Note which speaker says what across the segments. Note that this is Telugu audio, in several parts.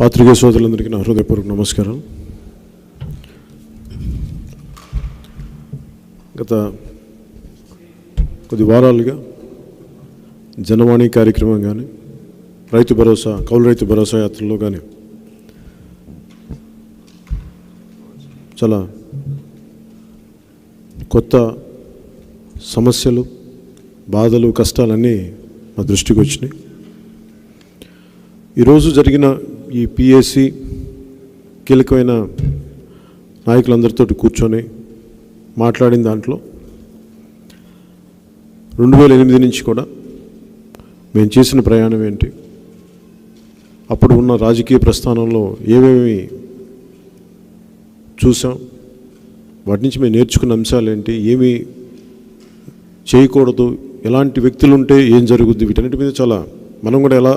Speaker 1: పాత్రికేయ సోదరులందరికీ నా హృదయపూర్వక నమస్కారం. గత కొద్ది వారాలుగా జనవాణి కార్యక్రమం కానీ రైతు భరోసా కౌలు రైతు భరోసా యాత్రలో కానీ చాలా కొత్త సమస్యలు, బాధలు, కష్టాలన్నీ మా దృష్టికి వచ్చినాయి. ఈరోజు జరిగిన ఈ పిఎస్సి కీలకమైన నాయకులందరితో కూర్చొని మాట్లాడిన దాంట్లో 2008 నుంచి కూడా మేము చేసిన ప్రయాణం ఏంటి, అప్పుడు ఉన్న రాజకీయ ప్రస్థానంలో ఏమేమి చూసాం, వాటి నుంచి మేము నేర్చుకున్న అంశాలు ఏంటి, ఏమి చేయకూడదు, ఎలాంటి వ్యక్తులు ఉంటే ఏం జరుగుద్ది, వీటన్నిటి మీద చాలా మనం కూడా ఎలా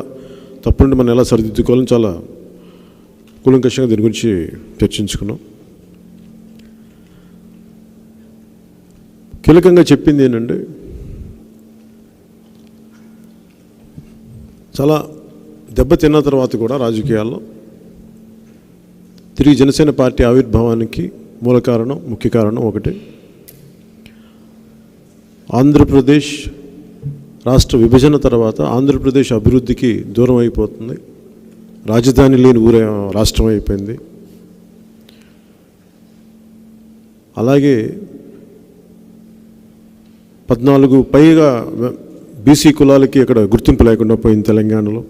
Speaker 1: తప్పుంటే మనం ఎలా సరిదిద్దుకోవాలని చాలా కూలంకషంగా దీని గురించి చర్చించుకున్నాం. కీలకంగా చెప్పింది ఏంటంటే, చాలా దెబ్బతిన్న తర్వాత కూడా రాజకీయాల్లో తిరిగి జనసేన పార్టీ ఆవిర్భావానికి మూల కారణం, ముఖ్య కారణం ఒకటి, ఆంధ్రప్రదేశ్ రాష్ట్ర విభజన తర్వాత ఆంధ్రప్రదేశ్ అభివృద్ధికి దూరం అయిపోతుంది, రాజధాని లేని ఊరే రాష్ట్రం అయిపోయింది. అలాగే 14 పైగా బీసీ కులాలకి అక్కడ గుర్తింపు లేకుండా పోయింది తెలంగాణలో.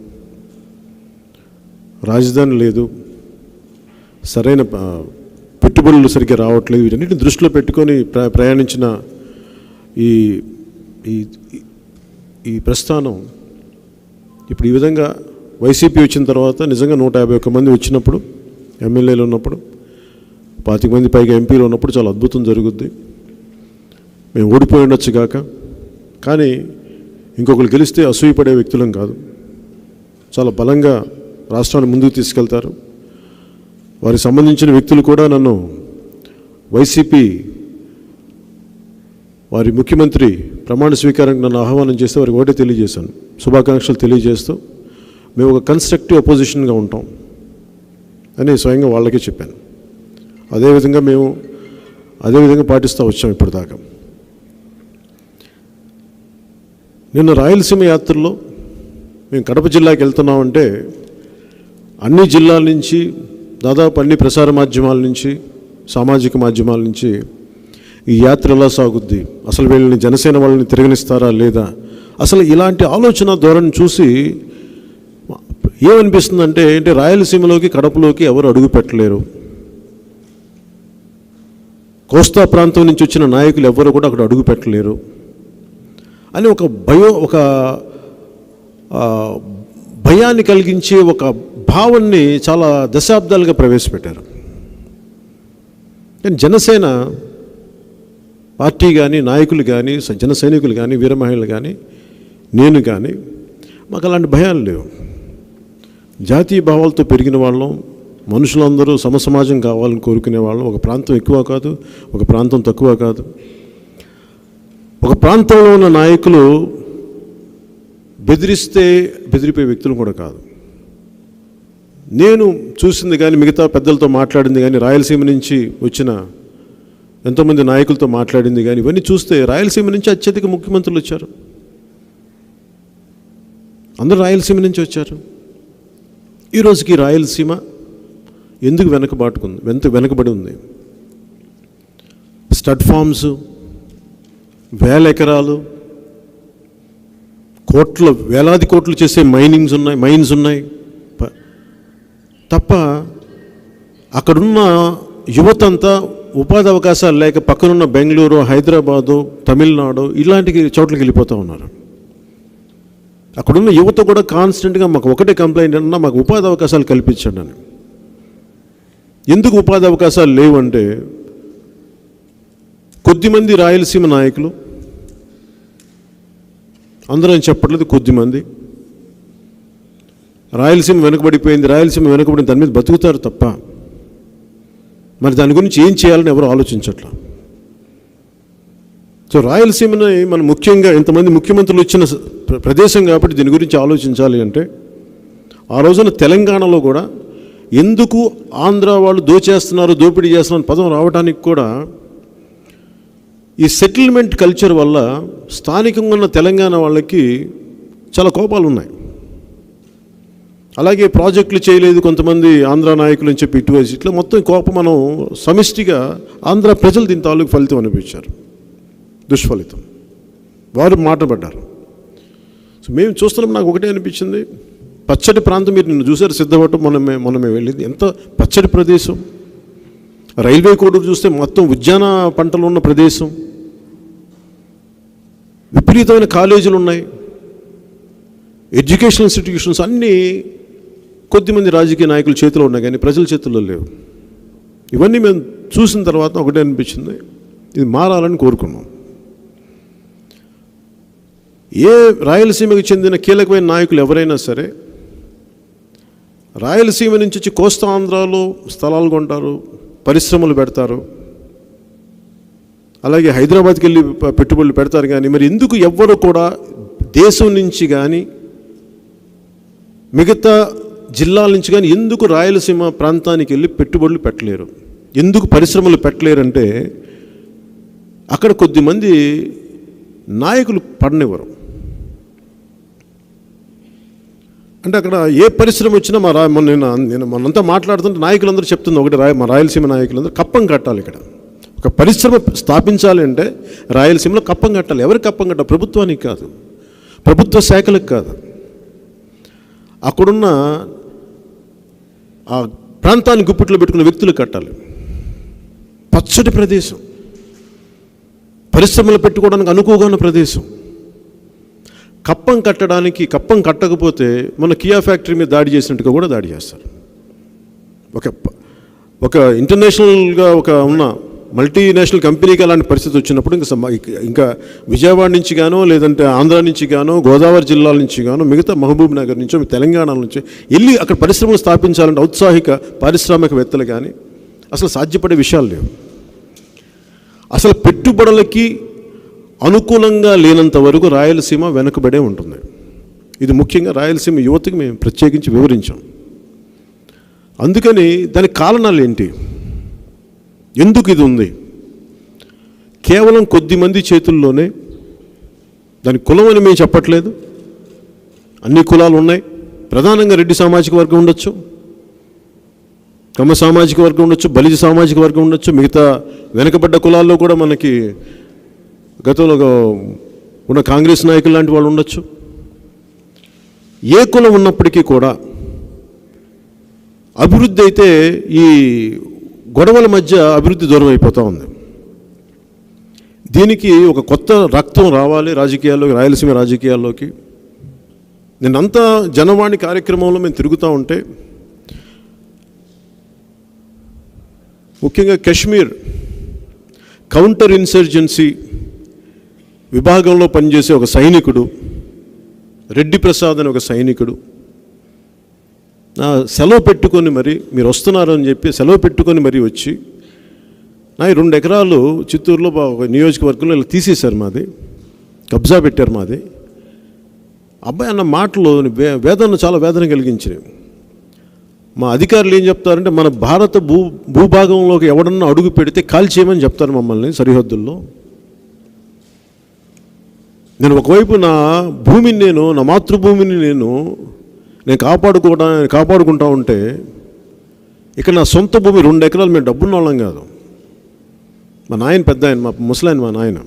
Speaker 1: రాజధాని లేదు, సరైన పెట్టుబడులు సరిగ్గా రావట్లేదు. వీటన్నిటిని దృష్టిలో పెట్టుకొని ప్రయాణించిన ఈ ప్రస్థానం ఇప్పుడు ఈ విధంగా వైసీపీ వచ్చిన తర్వాత నిజంగా 151 మంది వచ్చినప్పుడు, ఎమ్మెల్యేలు ఉన్నప్పుడు, 25 మంది పైగా ఎంపీలు ఉన్నప్పుడు చాలా అద్భుతం జరుగుద్ది. మేము ఓడిపోయి ఉండొచ్చు కాక, కానీ ఇంకొకరు గెలిస్తే అసూయపడే వ్యక్తులం కాదు. చాలా బలంగా రాష్ట్రాన్ని ముందుకు తీసుకెళ్తారు. వారికి సంబంధించిన వ్యక్తులు కూడా నన్ను వైసీపీ వారి ముఖ్యమంత్రి ప్రమాణ స్వీకారానికి నన్ను ఆహ్వానం చేస్తే వారికి ఒకటే తెలియజేశాను, శుభాకాంక్షలు తెలియజేస్తూ మేము ఒక కన్స్ట్రక్టివ్ అపోజిషన్గా ఉంటాం అని స్వయంగా వాళ్ళకే చెప్పాను. అదేవిధంగా పాటిస్తూ వచ్చాం ఇప్పటిదాకా. నిన్న రాయలసీమ యాత్రలో మేము కడప జిల్లాకి వెళ్తున్నామంటే అన్ని జిల్లాల నుంచి, దాదాపు అన్ని ప్రసార మాధ్యమాల నుంచి, సామాజిక మాధ్యమాల నుంచి ఈ యాత్ర ఎలా సాగుద్ది, అసలు వీళ్ళని జనసేన వాళ్ళని తిరగనిస్తారా లేదా, అసలు ఇలాంటి ఆలోచన ధోరణి చూసి ఏమనిపిస్తుందంటే, రాయలసీమలోకి కడపలోకి ఎవరు అడుగు పెట్టలేరు, కోస్తా ప్రాంతం నుంచి వచ్చిన నాయకులు ఎవరు కూడా అక్కడ అడుగు పెట్టలేరు అని ఒక భయాన్ని కలిగించే ఒక భావాన్ని చాలా దశాబ్దాలుగా ప్రవేశపెట్టారు. కానీ జనసేన పార్టీ కానీ, నాయకులు కానీ, జన సైనికులు కానీ, వీర మహిళలు కానీ, నేను కానీ మాకు అలాంటి భయాలు లేవు. జాతీయ భావాలతో పెరిగిన వాళ్ళం, మనుషులందరూ సమసమాజం కావాలని కోరుకునే వాళ్ళం. ఒక ప్రాంతం ఎక్కువ కాదు, ఒక ప్రాంతం తక్కువ కాదు. ఒక ప్రాంతంలో ఉన్న నాయకులు బెదిరిపోయే వ్యక్తులు కూడా కాదు. నేను చూసింది కానీ, మిగతా పెద్దలతో మాట్లాడింది కానీ, రాయలసీమ నుంచి వచ్చిన ఎంతోమంది నాయకులతో మాట్లాడింది కానీ, ఇవన్నీ చూస్తే రాయలసీమ నుంచి అత్యధిక ముఖ్యమంత్రులు వచ్చారు. అందరూ రాయలసీమ నుంచి వచ్చారు. ఈరోజుకి రాయలసీమ ఎందుకు వెనకబడి ఉంది? స్టడ్ ఫార్మ్స్, వేల ఎకరాలు, వేలాది కోట్లు చేసే మైన్స్ ఉన్నాయి తప్ప అక్కడున్న యువతంతా ఉపాధి అవకాశాలు లేక పక్కనున్న బెంగళూరు, హైదరాబాదు, తమిళనాడు ఇలాంటి చోట్లకి వెళ్ళిపోతూ ఉన్నారు. అక్కడున్న యువత కూడా కాన్స్టెంట్గా మాకు ఒకటే కంప్లైంట్ అన్నా, మాకు ఉపాధి అవకాశాలు కల్పించండి అని. ఎందుకు ఉపాధి అవకాశాలు లేవు అంటే, కొద్దిమంది రాయలసీమ నాయకులు, అందరం చెప్పట్లేదు, కొద్దిమంది రాయలసీమ వెనుకబడిపోయింది దాని మీద బతుకుతారు తప్ప మరి దాని గురించి ఏం చేయాలని ఎవరు ఆలోచించట్లా. సో రాయలసీమని మనం ముఖ్యంగా ఇంతమంది ముఖ్యమంత్రులు వచ్చిన ప్రదేశం కాబట్టి దీని గురించి ఆలోచించాలి అంటే, ఆ రోజున తెలంగాణలో కూడా ఎందుకు ఆంధ్ర వాళ్ళు దోచేస్తున్నారు, దోపిడీ చేస్తున్నారు పదం రావడానికి కూడా ఈ సెటిల్మెంట్ కల్చర్ వల్ల స్థానికంగా ఉన్న తెలంగాణ వాళ్ళకి చాలా కోపాలు ఉన్నాయి. అలాగే ప్రాజెక్టులు చేయలేదు కొంతమంది ఆంధ్ర నాయకులు అని చెప్పి ఇటువైపు ఇట్లా మొత్తం కోపం మనం సమిష్టిగా ఆంధ్ర ప్రజలు దీని తాలూకు ఫలితం అనిపించారు, దుష్ఫలితం. వారు మాటపడ్డారు. సో మేము చూస్తున్నాం. నాకు ఒకటే అనిపించింది, పచ్చడి ప్రాంతం మీరు నిన్ను చూసారు సిద్ధపడటం, మనమే వెళ్ళింది. ఎంత పచ్చడి ప్రదేశం. రైల్వే కోడూరు చూస్తే మొత్తం ఉద్యాన పంటలు ఉన్న ప్రదేశం, విపరీతమైన కాలేజీలు ఉన్నాయి, ఎడ్యుకేషనల్ ఇన్స్టిట్యూషన్స్ అన్నీ కొద్దిమంది రాజకీయ నాయకుల చేతిలో ఉన్నాయి కానీ ప్రజల చేతుల్లో లేవు. ఇవన్నీ మేము చూసిన తర్వాత ఒకటే అనిపించింది, ఇది మారాలని కోరుకున్నాం. ఏ రాయలసీమకు చెందిన కీలకమైన నాయకులు ఎవరైనా సరే రాయలసీమ నుంచి వచ్చి కోస్తా ఆంధ్రాలో స్థలాలు కొంటారు, పరిశ్రమలు పెడతారు, అలాగే హైదరాబాద్కి వెళ్ళి పెట్టుబడులు పెడతారు. కానీ మరి ఎందుకు ఎవ్వరు కూడా దేశం నుంచి కానీ మిగతా జిల్లాల నుంచి కానీ ఎందుకు రాయలసీమ ప్రాంతానికి వెళ్ళి పెట్టుబడులు పెట్టలేరు, ఎందుకు పరిశ్రమలు పెట్టలేరంటే అక్కడ కొద్దిమంది నాయకులు పడనివ్వరు. అంటే అక్కడ ఏ పరిశ్రమ వచ్చినా నేను మనంతా మాట్లాడుతుంటే నాయకులందరూ చెప్తుంది ఒకటి, మా రాయలసీమ నాయకులందరూ కప్పం కట్టాలి. ఇక్కడ ఒక పరిశ్రమ స్థాపించాలి అంటే రాయలసీమలో కప్పం కట్టాలి. ఎవరికి కప్పం కట్టాలి? ప్రభుత్వానికి కాదు, ప్రభుత్వ శాఖలకు కాదు, అక్కడున్న ఆ ప్రాంతాన్ని గుప్పిట్లో పెట్టుకున్న వ్యక్తులకు కట్టాలి. పచ్చటి ప్రదేశం, పరిశ్రమలు పెట్టుకోవడానికి అనుకువగా ఉన్న ప్రదేశం. కప్పం కప్పం కట్టకపోతే మన కియా ఫ్యాక్టరీ మీద దాడి చేసినట్టుగా కూడా దాడి చేస్తారు. ఒక ఇంటర్నేషనల్గా ఉన్న మల్టీనేషనల్ కంపెనీకి అలాంటి పరిస్థితి వచ్చినప్పుడు ఇంకా విజయవాడ నుంచి గానో లేదంటే ఆంధ్ర నుంచి గానో గోదావరి జిల్లాల నుంచి గానో మిగతా మహబూబ్ నగర్ నుంచో తెలంగాణ నుంచి వెళ్ళి అక్కడ పరిశ్రమలు స్థాపించాలంటే ఔత్సాహిక పారిశ్రామికవేత్తలు కానీ అసలు సాధ్యపడే విషయాలు లేవు. అసలు పెట్టుబడులకి అనుకూలంగా లేనంత వరకు రాయలసీమ వెనుకబడే ఉంటుంది. ఇది ముఖ్యంగా రాయలసీమ యువతకి మేము ప్రత్యేకించి వివరించాం. అందుకని దానికి కారణాలు ఏంటి, ఎందుకు ఇది ఉంది? కేవలం కొద్దిమంది చేతుల్లోనే. దాని కులం అని మేము చెప్పట్లేదు, అన్ని కులాలు ఉన్నాయి. ప్రధానంగా రెడ్డి సామాజిక వర్గం ఉండొచ్చు, కమ్మ సామాజిక వర్గం ఉండొచ్చు, బలిజ సామాజిక వర్గం ఉండొచ్చు, మిగతా వెనకబడ్డ కులాల్లో కూడా మనకి గతంలో ఉన్న కాంగ్రెస్ నాయకులు లాంటి వాళ్ళు ఉండొచ్చు. ఏ కులం ఉన్నప్పటికీ కూడా అభివృద్ధి అయితే ఈ గొడవల మధ్య అభివృద్ధి దూరం అయిపోతూ ఉంది. దీనికి ఒక కొత్త రక్తం రావాలి రాజకీయాల్లోకి, రాయలసీమ రాజకీయాల్లోకి. నేనంతా జనవాణి కార్యక్రమంలో మేము తిరుగుతూ ఉంటే ముఖ్యంగా కశ్మీర్ కౌంటర్ ఇన్సర్జెన్సీ విభాగంలో పనిచేసే ఒక సైనికుడు, రెడ్డి ప్రసాద్ అని ఒక సైనికుడు, సెలవు పెట్టుకొని మరి మీరు వస్తున్నారని చెప్పి సెలవు పెట్టుకొని మరి వచ్చి నా 2 ఎకరాలు చిత్తూరులో ఒక నియోజకవర్గంలో ఇలా తీసేశారు, మాది కబ్జా పెట్టారు మాది. అబ్బాయి అన్న మాటలు వేదన చాలా వేదన కలిగించినాయి. మా అధికారులు ఏం చెప్తారంటే మన భారత భూభాగంలోకి ఎవడన్నా అడుగు పెడితే కాల్చేయమని చెప్తారు మమ్మల్ని సరిహద్దుల్లో. నేను ఒకవైపు నా భూమిని నా మాతృభూమిని నేను కాపాడుకుంటా ఉంటే ఇక్కడ నా సొంత భూమి 2 ఎకరాలు మేము డబ్బున్న వాళ్ళం కాదు. మా నాయన పెద్ద ఆయన, మా ముసలాయన మా నాయన,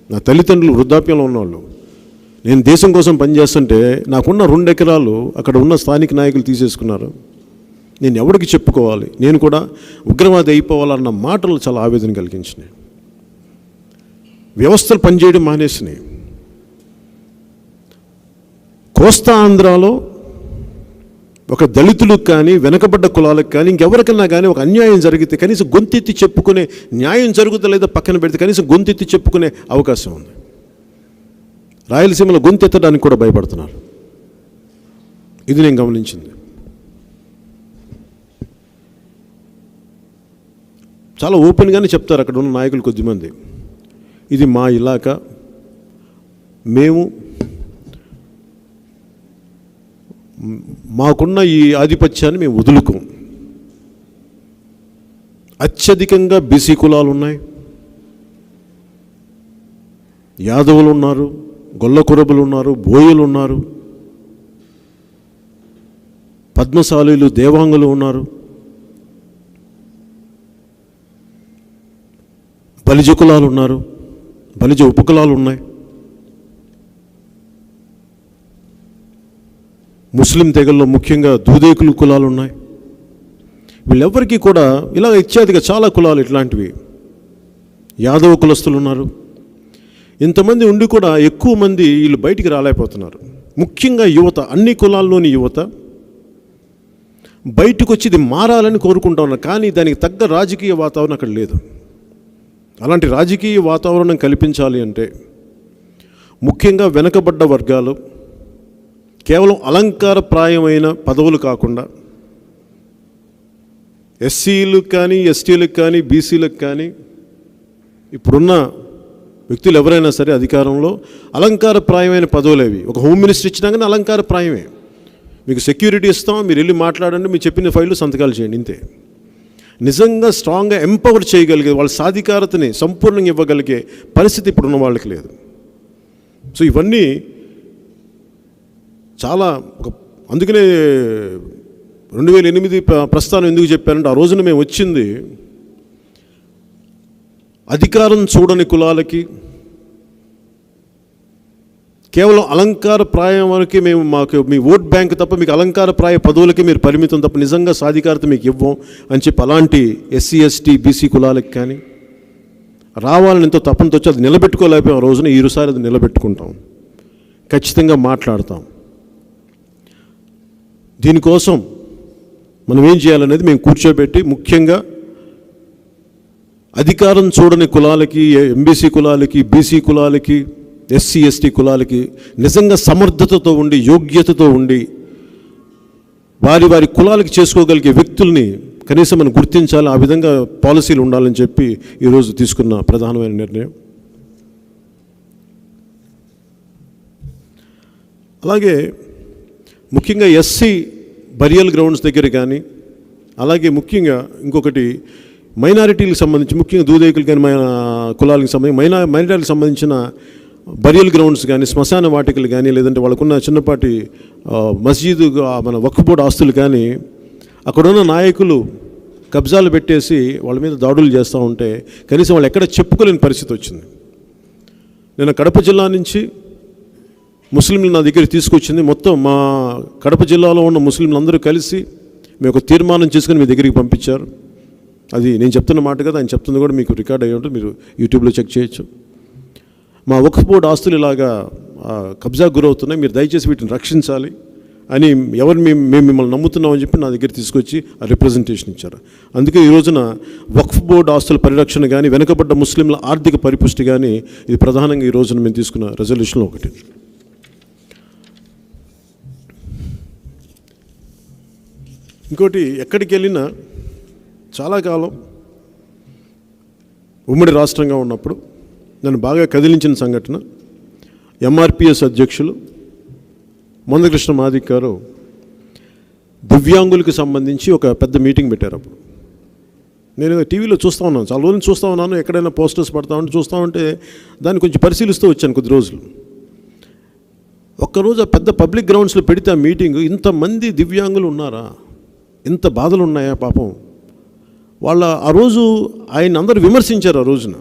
Speaker 1: నా తల్లిదండ్రులు వృద్ధాప్యంలో ఉన్నవాళ్ళు. నేను దేశం కోసం పనిచేస్తుంటే నాకున్న 2 ఎకరాలు అక్కడ ఉన్న స్థానిక నాయకులు తీసేసుకున్నారు. నేను ఎవరికి చెప్పుకోవాలి? నేను కూడా ఉగ్రవాది అయిపోవాలన్న మాటలు చాలా ఆవేదన కలిగించినాయి. వ్యవస్థలు పనిచేయడం మానేసినాయి. కోస్తా ఆంధ్రాలో ఒక దళితులకు కానీ వెనకబడ్డ కులాలకు కానీ ఇంకెవరికన్నా కానీ ఒక అన్యాయం జరిగితే కనీసం గొంతెత్తి చెప్పుకునే, న్యాయం జరుగుతలేదో పక్కన పెడితే కనీసం గొంతెత్తి చెప్పుకునే అవకాశం ఉంది. రాయలసీమలో గొంతెత్తడానికి కూడా భయపడుతున్నారు. ఇది నేను గమనించింది. చాలా ఓపెన్గానే చెప్తారు అక్కడ ఉన్న నాయకులు కొద్దిమంది, ఇది మా ఇలాకా, మేము మాకున్న ఈ ఆధిపత్యాన్ని మేము వదులుకోం, అత్యధికంగా బీసీ కులాలు ఉన్నాయి, యాదవులు ఉన్నారు, గొల్ల కురబులు ఉన్నారు, బోయలు ఉన్నారు, పద్మశాలీలు, దేవాంగులు ఉన్నారు, బలిజ కులాలు ఉన్నారు, బలిజ ఉపకులాలు ఉన్నాయి, ముస్లిం తెగల్లో ముఖ్యంగా దూదేకులు కులాలు ఉన్నాయి. వీళ్ళెవ్వరికీ కూడా ఇలా ఇత్యాదిగా చాలా కులాలు ఇట్లాంటివి, యాదవ కులస్తులు ఉన్నారు. ఇంతమంది ఉండి కూడా ఎక్కువ మంది వీళ్ళు బయటికి రాలేకపోతున్నారు. ముఖ్యంగా యువత, అన్ని కులాల్లోని యువత బయటకు వచ్చి ఇది మారాలని కోరుకుంటా ఉన్నారు. కానీ దానికి తగ్గ రాజకీయ వాతావరణం అక్కడ లేదు. అలాంటి రాజకీయ వాతావరణం కల్పించాలి అంటే ముఖ్యంగా వెనకబడ్డ వర్గాలు, కేవలం అలంకారప్రాయమైన పదవులు కాకుండా ఎస్సీలకు కానీ, ఎస్టీలకు కానీ, బీసీలకు కానీ, ఇప్పుడున్న వ్యక్తులు ఎవరైనా సరే అధికారంలో అలంకారప్రాయమైన పదవులేవి. ఒక హోమ్ మినిస్టర్ ఇచ్చినా కానీ అలంకారప్రాయమే. మీకు సెక్యూరిటీ ఇస్తాం, మీరు వెళ్ళి మాట్లాడండి, మీరు చెప్పిన ఫైళ్ళు సంతకాలు చేయండి, ఇంతే. నిజంగా స్ట్రాంగ్గా ఎంపవర్ చేయగలిగే, వాళ్ళ సాధికారతని సంపూర్ణంగా ఇవ్వగలిగే పరిస్థితి ఇప్పుడున్న వాళ్ళకి లేదు. సో ఇవన్నీ చాలా అందుకనే 2008 ప్రస్థానం ఎందుకు చెప్పారంటే, ఆ రోజున మేము వచ్చింది అధికారం చూడని కులాలకి, కేవలం అలంకారప్రాయం వరకు మాకు మీ ఓట్ బ్యాంక్ తప్ప మీకు అలంకారప్రాయ పదవులకి మీరు పరిమితం తప్ప నిజంగా సాధికారత మీకు ఇవ్వం అని చెప్పి అలాంటి ఎస్సీ, ఎస్టీ, బీసీ కులాలకి కానీ రావాలని ఎంతో తప్పనితో వచ్చి అది నిలబెట్టుకోలేకపోయాం. ఆ రోజున ఈసారి అది నిలబెట్టుకుంటాం, ఖచ్చితంగా మాట్లాడతాం. దీనికోసం మనం ఏం చేయాలనేది మేము కూర్చోబెట్టి, ముఖ్యంగా అధికారం చూడని కులాలకి, ఎంబీసీ కులాలకి, బీసీ కులాలకి, ఎస్సీ, ఎస్టీ కులాలకి నిజంగా సమర్థతతో ఉండి, యోగ్యతతో ఉండి వారి వారి కులాలకి చేసుకోగలిగే వ్యక్తుల్ని కనీసం మనం గుర్తించాలి. ఆ విధంగా పాలసీలు ఉండాలని చెప్పి ఈరోజు తీసుకున్న ప్రధానమైన నిర్ణయం. అలాగే ముఖ్యంగా ఎస్సీ బరియల్ గ్రౌండ్స్ దగ్గర కానీ, అలాగే ముఖ్యంగా ఇంకొకటి మైనారిటీలకు సంబంధించి, ముఖ్యంగా దూదేకులు కానీ, కులాలకు సంబంధించి మైనారిటీలకు సంబంధించిన బరియల్ గ్రౌండ్స్ కానీ, శ్మశాన వాటికలు కానీ, లేదంటే వాళ్ళకున్న చిన్నపాటి మస్జిద్, మన వక్ఫ్ బోర్డు ఆస్తులు కానీ అక్కడున్న నాయకులు కబ్జాలు పెట్టేసి వాళ్ళ మీద దాడులు చేస్తూ ఉంటే కనీసం వాళ్ళు ఎక్కడ చెప్పుకోలేని పరిస్థితి వచ్చింది. నేను కడప జిల్లా నుంచి ముస్లింలు నా దగ్గర తీసుకొచ్చింది. మొత్తం మా కడప జిల్లాలో ఉన్న ముస్లింలందరూ కలిసి మేము ఒక తీర్మానం చేసుకుని మీ దగ్గరికి పంపించారు. అది నేను చెప్తున్న మాట కదా, ఆయన చెప్తుంది కూడా మీకు రికార్డ్ అయ్యి ఉంటుంది, మీరు యూట్యూబ్లో చెక్ చేయొచ్చు. మా వక్ఫ్ బోర్డు ఆస్తులు ఇలాగా కబ్జాకు గురవుతున్నాయి, మీరు దయచేసి వీటిని రక్షించాలి అని మేము మిమ్మల్ని నమ్ముతున్నామని చెప్పి నా దగ్గర తీసుకొచ్చి ఆ రిప్రజెంటేషన్ ఇచ్చారు. అందుకే ఈ రోజున వక్ఫ్ బోర్డు ఆస్తుల పరిరక్షణ కానీ, వెనుకబడ్డ ముస్లింల ఆర్థిక పరిపుష్టి కానీ, ఇది ప్రధానంగా ఈ రోజున మేము తీసుకున్న రెజల్యూషన్లో ఒకటి. ఇంకోటి, ఎక్కడికి వెళ్ళినా చాలా కాలం ఉమ్మడి రాష్ట్రంగా ఉన్నప్పుడు నన్ను బాగా కదిలించిన సంఘటన, ఎంఆర్పిఎస్ అధ్యక్షులు మందకృష్ణ మాదిక్ గారు దివ్యాంగులకు సంబంధించి ఒక పెద్ద మీటింగ్ పెట్టారు. అప్పుడు నేను టీవీలో చూస్తూ ఉన్నాను, చాలా రోజులు చూస్తూ ఉన్నాను, ఎక్కడైనా పోస్టర్స్ పడతా ఉంటే చూస్తూ ఉంటే దాన్ని కొంచెం పరిశీలిస్తూ వచ్చాను కొద్ది రోజులు. ఒక్కరోజు ఆ పెద్ద పబ్లిక్ గ్రౌండ్స్లో పెడితే ఆ మీటింగ్, ఇంతమంది దివ్యాంగులు ఉన్నారా, ఇంత బాధలు ఉన్నాయా పాపం వాళ్ళ. ఆ రోజు ఆయన అందరూ విమర్శించారు ఆ రోజున.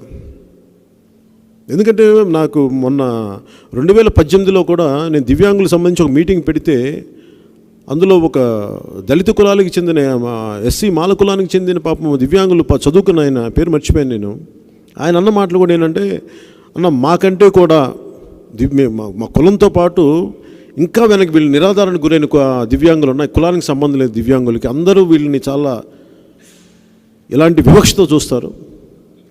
Speaker 1: ఎందుకంటే నాకు మొన్న 2018లో కూడా నేను దివ్యాంగులకు సంబంధించి ఒక మీటింగ్ పెడితే అందులో ఒక దళిత కులానికి చెందిన, ఎస్సీ మాల కులానికి చెందిన పాపం దివ్యాంగులు చదువుకున్న ఆయన పేరు మర్చిపోయాను నేను. ఆయన అన్న మాటలు కూడా ఏంటంటే, అన్న మాకంటే కూడా మా కులంతో పాటు ఇంకా వెనక్కి వీళ్ళు నిరాధారణకు గురైన దివ్యాంగులు ఉన్నాయి, కులానికి సంబంధం లేదు దివ్యాంగులకి, అందరూ వీళ్ళని చాలా ఇలాంటి వివక్షతో చూస్తారు,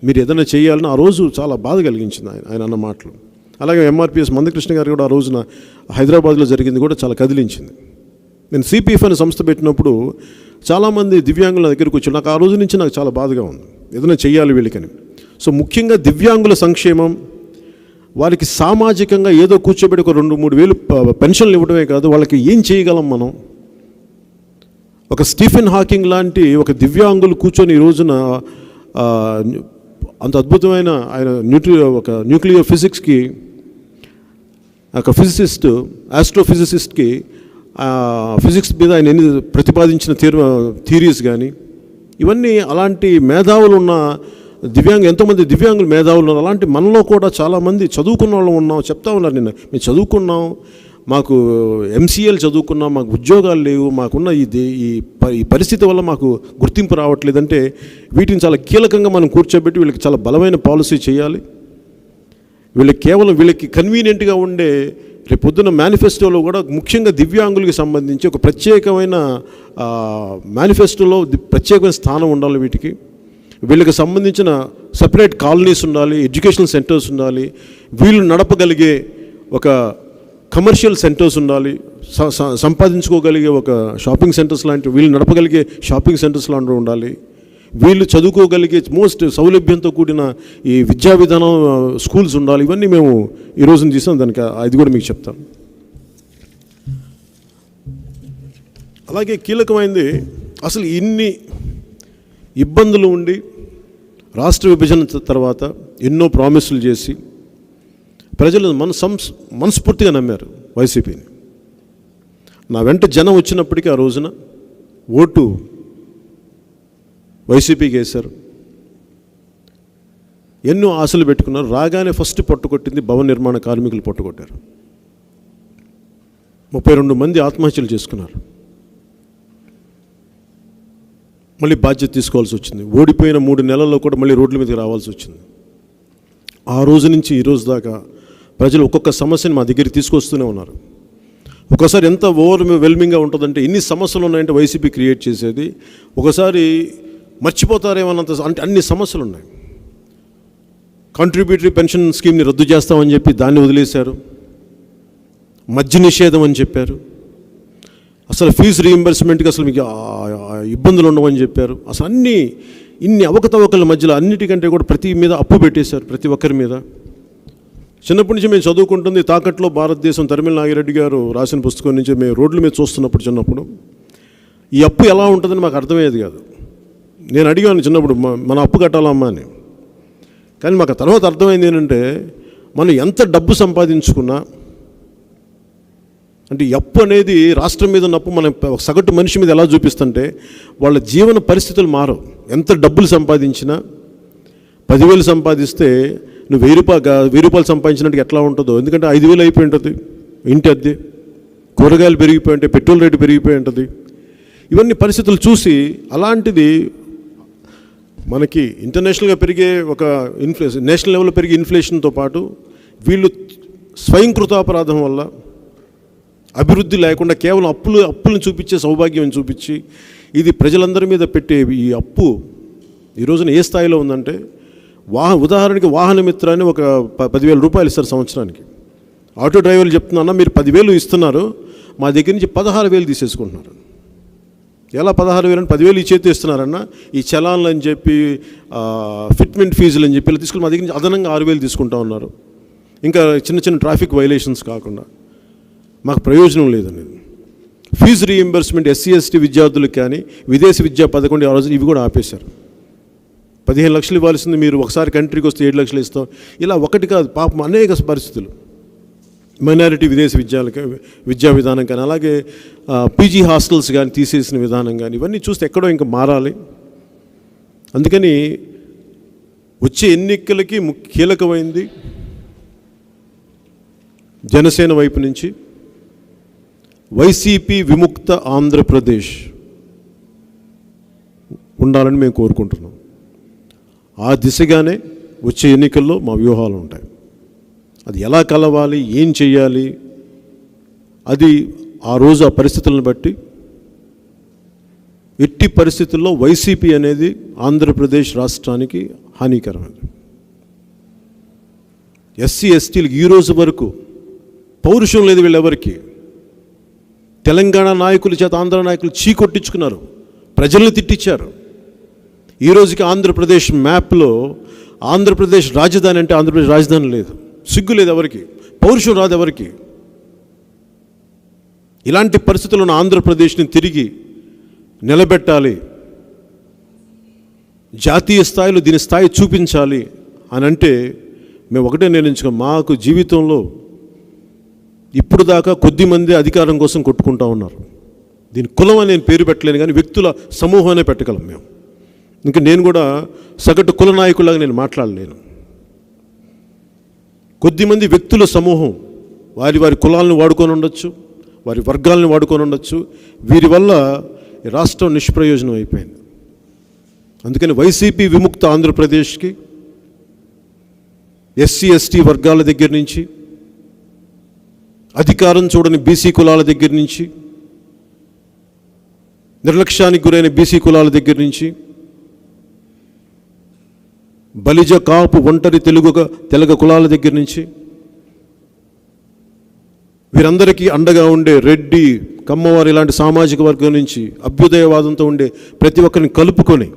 Speaker 1: మీరు ఏదైనా చేయాలని ఆ రోజు చాలా బాధ కలిగించింది ఆయన అన్న మాటలు. అలాగే ఎంఆర్పిఎస్ మందకృష్ణ గారు కూడా ఆ రోజున హైదరాబాద్లో జరిగింది కూడా చాలా కదిలించింది. నేను సిపిఎఫ్ అనే సంస్థ పెట్టినప్పుడు చాలామంది దివ్యాంగుల దగ్గరికి వచ్చి నాకు ఆ రోజు నుంచి నాకు చాలా బాధగా ఉంది, ఏదైనా చెయ్యాలి వీళ్ళకని. సో ముఖ్యంగా దివ్యాంగుల సంక్షేమం, వారికి సామాజికంగా ఏదో కూర్చోబెట్టి ఒక 2-3 వేలు పెన్షన్లు ఇవ్వడమే కాదు, వాళ్ళకి ఏం చేయగలం మనం ఒక స్టీఫెన్ హాకింగ్ లాంటి ఒక దివ్యాంగులు కూర్చొని ఈ రోజున అంత అద్భుతమైన ఆయన న్యూక్లియర్ ఫిజిక్స్కి ఒక ఫిజిసిస్ట్, ఆస్ట్రోఫిజిసిస్ట్కి ఫిజిక్స్ మీద ఆయన ఎన్ని ప్రతిపాదించిన థియరీస్ కానీ ఇవన్నీ అలాంటి మేధావులు ఉన్న ఎంతోమంది దివ్యాంగులు మేధావులు ఉన్నారు. అలాంటి మనలో కూడా చాలామంది చదువుకున్న వాళ్ళు ఉన్నాం. చెప్తా ఉన్నారు నిన్న, మేము చదువుకున్నాం, మాకు ఎంసీఏలు చదువుకున్నాం, మాకు ఉద్యోగాలు లేవు, మాకున్న ఈ పరిస్థితి వల్ల మాకు గుర్తింపు రావట్లేదంటే వీటిని చాలా కీలకంగా మనం కూర్చోబెట్టి వీళ్ళకి చాలా బలమైన పాలసీ చేయాలి. వీళ్ళకి కన్వీనియంట్గా ఉండే రేపొద్దున మేనిఫెస్టోలో కూడా ముఖ్యంగా దివ్యాంగులకి సంబంధించి ఒక ప్రత్యేకమైన మేనిఫెస్టోలో ప్రత్యేకమైన స్థానం ఉండాలి. వీళ్ళకి సంబంధించిన సపరేట్ కాలనీస్ ఉండాలి, ఎడ్యుకేషనల్ సెంటర్స్ ఉండాలి, వీళ్ళు నడపగలిగే ఒక కమర్షియల్ సెంటర్స్ ఉండాలి, సంపాదించుకోగలిగే ఒక షాపింగ్ సెంటర్స్ లాంటి వీళ్ళు నడపగలిగే షాపింగ్ సెంటర్స్ లాంటివి ఉండాలి, వీళ్ళు చదువుకోగలిగే మోస్ట్ సౌలభ్యంతో కూడిన ఈ విద్యా విధానం స్కూల్స్ ఉండాలి. ఇవన్నీ మేము ఈ రోజున చేసాం. దానికి అది కూడా మీకు చెప్తాను. అలాగే కీలకమైంది, అసలు ఇన్ని ఇబ్బందులు ఉండి రాష్ట్ర విభజన తర్వాత ఎన్నో ప్రామిసులు చేసి ప్రజలు మనస్ఫూర్తిగా నమ్మారు వైసీపీని. నా వెంట జనం వచ్చినప్పటికీ ఆ రోజున ఓటు వైసీపీకి వేశారు. ఎన్నో ఆశలు పెట్టుకున్నారు. రాగానే ఫస్ట్ పట్టుకొట్టింది భవన నిర్మాణ కార్మికులు పట్టుకొట్టారు. 32 మంది ఆత్మహత్యలు చేసుకున్నారు. మళ్ళీ బాధ్యత తీసుకోవాల్సి వచ్చింది. ఓడిపోయిన 3 నెలల్లో కూడా మళ్ళీ రోడ్ల మీదకి రావాల్సి వచ్చింది. ఆ రోజు నుంచి ఈ రోజు దాకా ప్రజలు ఒక్కొక్క సమస్యని మా దగ్గరికి తీసుకొస్తూనే ఉన్నారు. ఒకసారి ఎంత ఓవర్వెల్మింగ్గా ఉంటుందంటే, ఎన్ని సమస్యలు ఉన్నాయంటే వైసీపీ క్రియేట్ చేసేది ఒకసారి మర్చిపోతారేమన్నంత, అంటే అన్ని సమస్యలు ఉన్నాయి. కాంట్రిబ్యూటరీ పెన్షన్ స్కీమ్ని రద్దు చేస్తామని చెప్పి దాన్ని వదిలేశారు. మద్య నిషేధం అని చెప్పారు. అసలు ఫీజు రీయింబర్స్మెంట్కి అసలు మీకు ఇబ్బందులు ఉండవని చెప్పారు. అసలు ఇన్ని అవకతవకల మధ్యలో అన్నిటికంటే కూడా ప్రతి మీద అప్పు పెట్టేశారు, ప్రతి ఒక్కరి మీద. చిన్నప్పటి నుంచి మేము చదువుకుంటుంది తాకట్లో భారతదేశం, తరిమిల నాగిరెడ్డి గారు రాసిన పుస్తకం నుంచి మేము రోడ్ల మీద చూస్తున్నప్పుడు చిన్నప్పుడు ఈ అప్పు ఎలా ఉంటుందని మాకు అర్థమయ్యేది కాదు. నేను అడిగాను చిన్నప్పుడు, మన అప్పు కట్టాలమ్మా అని. కానీ మాకు తర్వాత అర్థమైంది ఏంటంటే, మనం ఎంత డబ్బు సంపాదించుకున్నా, అంటే అప్పు అనేది రాష్ట్రం మీద ఉన్న అప్పు మనం సగటు మనిషి మీద ఎలా చూపిస్తుంటే వాళ్ళ జీవన పరిస్థితులు మారవు. ఎంత డబ్బులు సంపాదించినా 10,000 సంపాదిస్తే నువ్వు 1,000 రూపాయలు సంపాదించినట్టు ఎట్లా ఉంటుందో. ఎందుకంటే 5,000 అయిపోయి ఉంటుంది ఇంటి అద్దె, కూరగాయలు పెరిగిపోయి ఉంటాయి, పెట్రోల్ రేటు పెరిగిపోయి ఉంటుంది. ఇవన్నీ పరిస్థితులు చూసి, అలాంటిది మనకి ఇంటర్నేషనల్గా పెరిగే ఒక నేషనల్ లెవెల్లో పెరిగే ఇన్ఫ్లేషన్తో పాటు వీళ్ళు స్వయంకృతాపరాధం వల్ల అభివృద్ధి లేకుండా కేవలం అప్పులను చూపించే సౌభాగ్యం చూపించి ఇది ప్రజలందరి మీద పెట్టే ఈ అప్పు ఈ రోజున ఏ స్థాయిలో ఉందంటే, ఉదాహరణకి వాహన మిత్ర అని ఒక 10,000 రూపాయలు ఇస్తారు సంవత్సరానికి. ఆటో డ్రైవర్లు చెప్తున్నా, మీరు 10,000 ఇస్తున్నారు, మా దగ్గర నుంచి 16,000 తీసేసుకుంటున్నారు. ఎలా 16,000 అని 10,000 ఈ చేతి ఇస్తున్నారన్న, ఈ చలాన్లు అని చెప్పి ఫిట్మెంట్ ఫీజులు అని చెప్పి తీసుకుని మా దగ్గర నుంచి అదనంగా 6,000 తీసుకుంటా ఉన్నారు. ఇంకా చిన్న చిన్న ట్రాఫిక్ వైలేషన్స్ కాకుండా మాకు ప్రయోజనం లేదనేది. ఫీజు రీయింబర్స్మెంట్ ఎస్సీ ఎస్టీ విద్యార్థులకు కానీ విదేశీ విద్యా పథకం ఆ రోజు ఇవి కూడా ఆపేశారు. 15 లక్షలు ఇవ్వాల్సింది మీరు ఒకసారి కంట్రీకి వస్తే 7 లక్షలు ఇస్తాం. ఇలా ఒకటి కాదు, పాపం అనేక పరిస్థితులు. మైనారిటీ విదేశీ విద్యా విధానం కానీ, అలాగే పీజీ హాస్టల్స్ కానీ తీసేసిన విధానం కానీ, ఇవన్నీ చూస్తే ఎక్కడో ఇంకా మారాలి. అందుకని వచ్చే ఎన్నికలకి కీలకమైంది జనసేన వైపు నుంచి వైసీపీ విముక్త ఆంధ్రప్రదేశ్ ఉండాలని మేము కోరుకుంటున్నాం. ఆ దిశగానే వచ్చే ఎన్నికల్లో మా వ్యూహాలు ఉంటాయి. అది ఎలా కలవాలి, ఏం చేయాలి, అది ఆ రోజు ఆ పరిస్థితులను బట్టి. ఎట్టి పరిస్థితుల్లో వైసీపీ అనేది ఆంధ్రప్రదేశ్ రాష్ట్రానికి హానికరమైనది. ఎస్సీ ఎస్టీలకు ఈ రోజు వరకు పౌరుషం లేదు వీళ్ళెవరికి. తెలంగాణ నాయకుల చేత ఆంధ్ర నాయకులు చీకొట్టించుకున్నారు, ప్రజల్ని తిట్టించారు. ఈ రోజుకి ఆంధ్రప్రదేశ్ మ్యాప్లో ఆంధ్రప్రదేశ్ రాజధాని అంటే ఆంధ్రప్రదేశ్ రాజధాని లేదు. సిగ్గు లేదు ఎవరికి, పౌరుషం రాదు ఎవరికి. ఇలాంటి పరిస్థితుల్లో ఆంధ్రప్రదేశ్ని తిరిగి నిలబెట్టాలి, జాతీయ స్థాయిలో దీని స్థాయి చూపించాలి అని అంటే మేము ఒకటే నిర్ణయించుకో, మాకు జీవితంలో ఇప్పుడు దాకా కొద్దిమంది అధికారం కోసం కొట్టుకుంటూ ఉన్నారు. దీని కులం అని నేను పేరు పెట్టలేను, కానీ వ్యక్తుల సమూహం అనే పెట్టగలం మేము. ఇంకా నేను కూడా సగటు కుల నాయకులాగా నేను మాట్లాడలేను. కొద్దిమంది వ్యక్తుల సమూహం వారి వారి కులాలను వాడుకొని ఉండొచ్చు, వారి వర్గాలను వాడుకొని ఉండొచ్చు. వీరి వల్ల రాష్ట్రం నిష్ప్రయోజనం అయిపోయింది. అందుకని వైసీపీ విముక్త ఆంధ్రప్రదేశ్కి ఎస్సీ ఎస్టీ వర్గాల దగ్గర నుంచి, అధికారం చూడని బీసీ కులాల దగ్గర నుంచి, నిర్లక్ష్యానికి గురైన బీసీ కులాల దగ్గర నుంచి, బలిజ కాపు ఒంటరి తెలగ కులాల దగ్గర నుంచి, వీరందరికీ అండగా ఉండే రెడ్డి కమ్మవారు ఇలాంటి సామాజిక వర్గం నుంచి, అభ్యుదయవాదంతో ఉండే ప్రతి ఒక్కరిని కలుపుకొని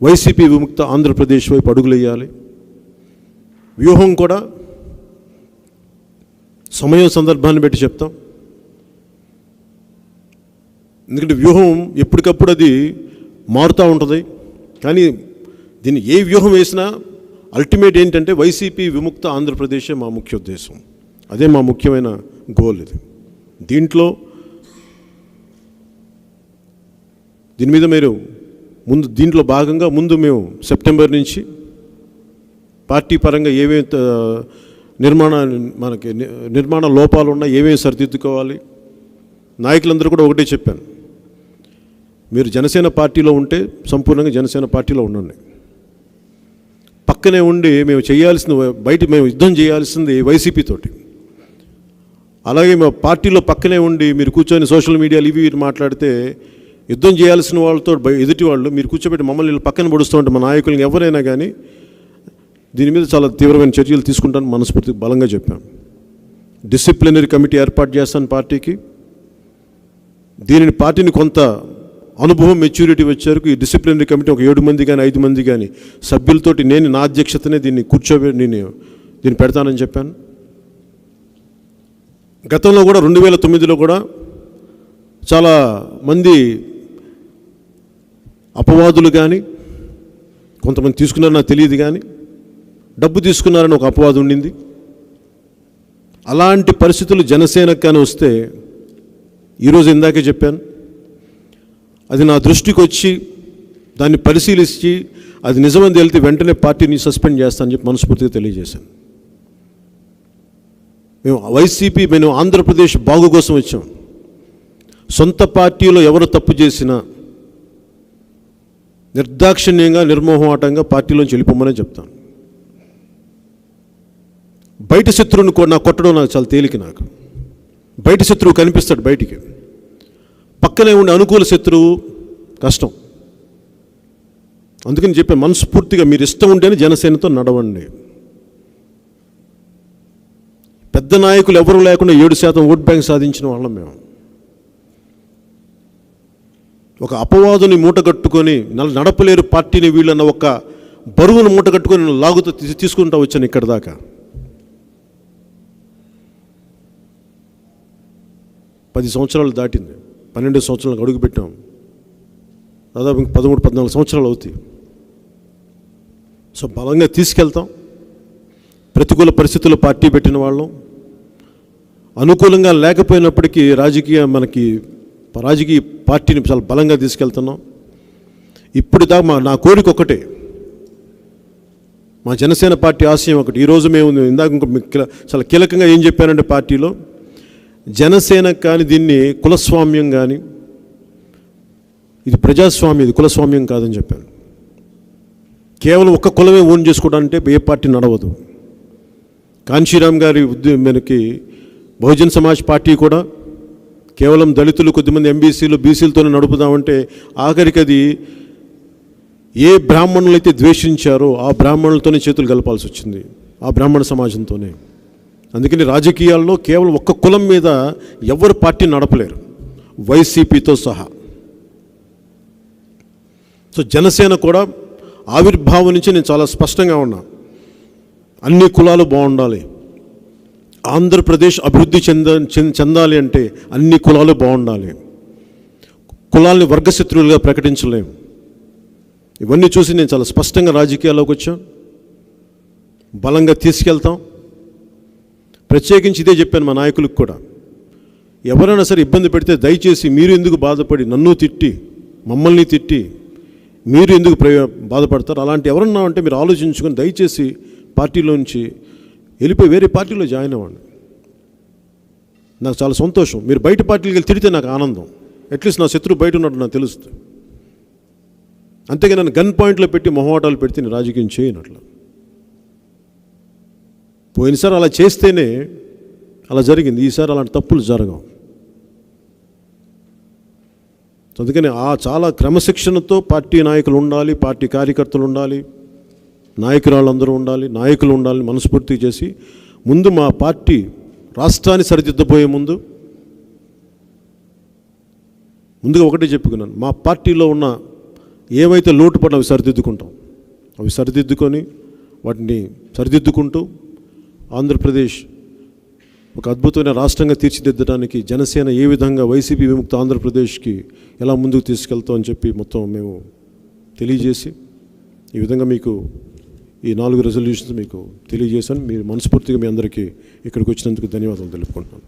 Speaker 1: వైసీపీ విముక్త ఆంధ్రప్రదేశ్ వైపు అడుగులేయాలి. వ్యూహం కూడా సమయం సందర్భాన్ని బట్టి చెప్తాం. ఎందుకంటే వ్యూహం ఎప్పటికప్పుడు అది మారుతూ ఉంటుంది. కానీ దీన్ని ఏ వ్యూహం వేసినా అల్టిమేట్ ఏంటంటే వైసీపీ విముక్త ఆంధ్రప్రదేశే మా ముఖ్య ఉద్దేశం. అదే మా ముఖ్యమైన గోల్. ఇది దీని మీద మీరు దీంట్లో భాగంగా మేము సెప్టెంబర్ నుంచి పార్టీ పరంగా ఏమేమి నిర్మాణ లోపాలు ఉన్నాయి, ఏమేమి సరిదిద్దుకోవాలి, నాయకులందరూ కూడా ఒకటే చెప్పాను, మీరు జనసేన పార్టీలో ఉంటే సంపూర్ణంగా జనసేన పార్టీలో ఉండండి. పక్కనే ఉండి మేము యుద్ధం చేయాల్సింది వైసీపీతోటి. అలాగే మా పార్టీలో పక్కనే ఉండి మీరు కూర్చొని సోషల్ మీడియాలు ఇవి మాట్లాడితే యుద్ధం చేయాల్సిన వాళ్ళతో ఎదుటి వాళ్ళు మీరు కూర్చోబెట్టి మమ్మల్ని పక్కన పొడుస్తూ ఉంటే మా నాయకులను ఎవరైనా కానీ దీని మీద చాలా తీవ్రమైన చర్యలు తీసుకుంటాను మనస్ఫూర్తి బలంగా చెప్పాను. డిసిప్లినరీ కమిటీ ఏర్పాటు చేస్తాను పార్టీకి. పార్టీని కొంత అనుభవం మెచ్యూరిటీ వచ్చేవరకు ఈ డిసిప్లినరీ కమిటీ ఒక 7 మంది కానీ 5 మంది కానీ సభ్యులతోటి నా అధ్యక్షతనే దీన్ని దీన్ని పెడతానని చెప్పాను. గతంలో కూడా 2009లో కూడా చాలా మంది అపవాదులు కానీ కొంతమంది తీసుకున్నారని నాకు తెలియదు, కానీ డబ్బు తీసుకున్నారని ఒక అపవాదు ఉండింది. అలాంటి పరిస్థితులు జనసేనకు కానీ వస్తే ఈరోజు ఇందాకే చెప్పాను, అది నా దృష్టికి వచ్చి దాన్ని పరిశీలించి అది నిజమని తేలితే వెంటనే పార్టీని సస్పెండ్ చేస్తానని చెప్పి మనస్ఫూర్తిగా తెలియజేశాను. మేము ఆంధ్రప్రదేశ్ బాగు కోసం వచ్చాం. సొంత పార్టీలో ఎవరు తప్పు చేసినా నిర్దాక్షిణ్యంగా నిర్మోహమాటంగా పార్టీలోంచి వెళ్ళిపోమని చెప్తాను. బయట శత్రువుని కొట్టడం నాకు చాలా తేలిక. నాకు బయట శత్రువు కనిపిస్తాడు బయటికి, పక్కనే ఉండే అనుకూల శత్రువు కష్టం. అందుకని చెప్పే మనస్ఫూర్తిగా మీరు ఇష్టం ఉంటేనే జనసేనతో నడవండి. పెద్ద నాయకులు ఎవరు లేకుండా 7% ఓట్ బ్యాంక్ సాధించిన వాళ్ళం మేము. ఒక అపవాదుని మూటగట్టుకొని నడపలేరు పార్టీని వీళ్ళన్న ఒక బరువును మూటగట్టుకొని లాగుతూ తీసుకుంటూ వచ్చాను ఇక్కడ దాకా. 10 సంవత్సరాలు దాటింది, 12 సంవత్సరాలకు అడుగుపెట్టాం. దాదాపు 13-14 సంవత్సరాలు అవుతాయి. సో బలంగా తీసుకెళ్తాం. ప్రతికూల పరిస్థితుల్లో పార్టీ పెట్టిన వాళ్ళం, అనుకూలంగా లేకపోయినప్పటికీ రాజకీయ పార్టీని చాలా బలంగా తీసుకెళ్తున్నాం. ఇప్పుడు నా కోరిక ఒకటే, మా జనసేన పార్టీ ఆశయం ఒకటి. ఈరోజు మేము ఇందాక చాలా కీలకంగా ఏం చెప్పానంటే, పార్టీలో జనసేన కానీ దీన్ని కులస్వామ్యం కానీ, ఇది ప్రజాస్వామ్యం, ఇది కులస్వామ్యం కాదని చెప్పాను. కేవలం ఒక్క కులమే ఓన్ చేసుకోవడానికే ఏ పార్టీ నడవదు. కాంశీరామ్ గారి మనకి బహుజన్ సమాజ్ పార్టీ కూడా కేవలం దళితులు, కొద్దిమంది ఎంబీసీలు, బీసీలతోనే నడుపుదామంటే ఆఖరికి అది ఏ బ్రాహ్మణులు అయితే ద్వేషించారో ఆ బ్రాహ్మణులతోనే చేతులు కలపాల్సి వచ్చింది, ఆ బ్రాహ్మణ సమాజంతోనే. అందుకని రాజకీయాల్లో కేవలం ఒక్క కులం మీద ఎవరు పార్టీ నడపలేరు, వైసీపీతో సహా. సో జనసేన కూడా ఆవిర్భావం నుంచి నేను చాలా స్పష్టంగా ఉన్నా, అన్ని కులాలు బాగుండాలి, ఆంధ్రప్రదేశ్ అభివృద్ధి చెందాలి అంటే అన్ని కులాలు బాగుండాలి. కులాల్ని వర్గశత్రువులుగా ప్రకటించలేము. ఇవన్నీ చూసి నేను చాలా స్పష్టంగా రాజకీయాల్లోకి వచ్చాం. బలంగా తీసుకెళ్తాం. ప్రత్యేకించి ఇదే చెప్పాను మా నాయకులకు కూడా, ఎవరైనా సరే ఇబ్బంది పెడితే దయచేసి మీరు ఎందుకు బాధపడి నన్ను తిట్టి మమ్మల్ని తిట్టి మీరు ఎందుకు బాధపడతారు? అలాంటి ఎవరన్నా అంటే మీరు ఆలోచించుకొని దయచేసి పార్టీలోంచి వెళ్ళిపోయి వేరే పార్టీలో జాయిన్ అవ్వండి. నాకు చాలా సంతోషం. మీరు బయట పార్టీలకు వెళ్ళి తిడితే నాకు ఆనందం. అట్లీస్ట్ నా శత్రువు బయట ఉన్నట్టు నాకు తెలుస్తుంది. అంతేగా నన్ను గన్ పాయింట్లో పెట్టి మొహమాటాలు పెడితే నేను రాజకీయం చేయనట్ల. పోయినసారి అలా చేస్తేనే అలా జరిగింది. ఈసారి అలాంటి తప్పులు జరగవు. అందుకని చాలా క్రమశిక్షణతో పార్టీ నాయకులు ఉండాలి, పార్టీ కార్యకర్తలు ఉండాలి, నాయకురాళ్ళందరూ ఉండాలి, నాయకులు ఉండాలని మనస్ఫూర్తి చేసి ముందు మా పార్టీ రాష్ట్రాన్ని సరిదిద్దబోయే ముందుగా ఒకటే చెప్పుకున్నాను, మా పార్టీలో ఉన్న ఏవైతే లోటుపడిన అవి సరిదిద్దుకుంటాం. అవి సరిదిద్దుకొని వాటిని సరిదిద్దుకుంటూ ఆంధ్రప్రదేశ్ ఒక అద్భుతమైన రాష్ట్రంగా తీర్చిదిద్దడానికి జనసేన ఏ విధంగా వైసీపీ విముక్త ఆంధ్రప్రదేశ్కి ఎలా ముందుకు తీసుకెళ్తామని చెప్పి మొత్తం మేము తెలియజేసి ఈ విధంగా మీకు ఈ 4 రెజల్యూషన్స్ మీకు తెలియజేశాను. మీరు మనస్ఫూర్తిగా మీ అందరికీ ఇక్కడికి వచ్చినందుకు ధన్యవాదాలు తెలుపుకుంటున్నాను.